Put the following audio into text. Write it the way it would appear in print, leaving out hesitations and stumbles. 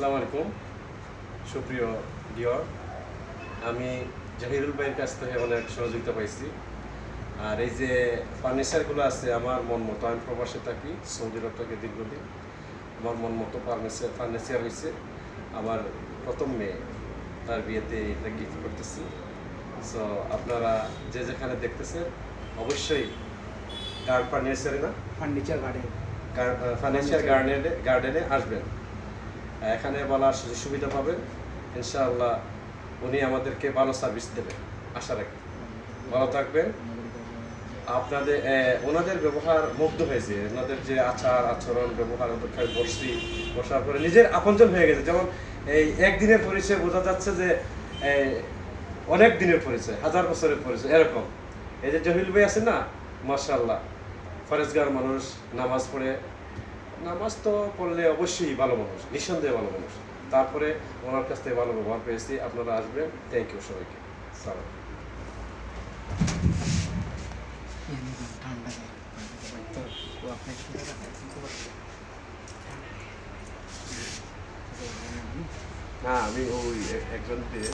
আসসালামু আলাইকুম সুপ্রিয় ডিওর, আমি জাহিরুল ভাইয়ের কাছ থেকে অনেক সহযোগিতা পাইছি। আর এই যে ফার্নিচারগুলো আছে আমার মন মতো, আমি প্রবাসে থাকি, সৌদি আরব থেকে দীর্ঘদিন। আমার মন মতো ফার্নিচার হয়েছে। আমার প্রথম মেয়ে, তার বিয়েতে এটা গিফট করতেছি। সো আপনারা যে যেখানে দেখতেছেন অবশ্যই ফার্নিচারে না ফার্নিচার গার্ডেন ফার্নিচার গার্ডেনে আসবেন। এখানে বলার সুযোগ সুবিধা পাবেন ইনশাআল্লাহ। উনি আমাদেরকে ভালো সার্ভিস দেবেন আশা রাখি। ভালো থাকবেন। আপনাদের ওনাদের ব্যবহার মুগ্ধ হয়েছে, ওনাদের যে আচার আচরণ ব্যবহার, ওদের বসার পরে নিজের আপনজন হয়ে গেছে। যেমন এই একদিনের পরিচয় বোঝা যাচ্ছে যে অনেক দিনের পরিচয়, 1000 বছরের পরিচয় এরকম। এই যে জহিল ভাই আছে না, মাশাআল্লাহ ফরেজগার মানুষ, নামাজ পড়ে, নামাজ তো পড়লে অবশ্যই ভালো মানুষ, নিঃসন্দেহে ভালো মানুষ। তারপরে ওনার কাছ থেকে ভালো ব্যবহার পেয়েছি। আপনারা আসবেন। থ্যাংক ইউ সবাইকে। সালাম। না, আমি ওই একজন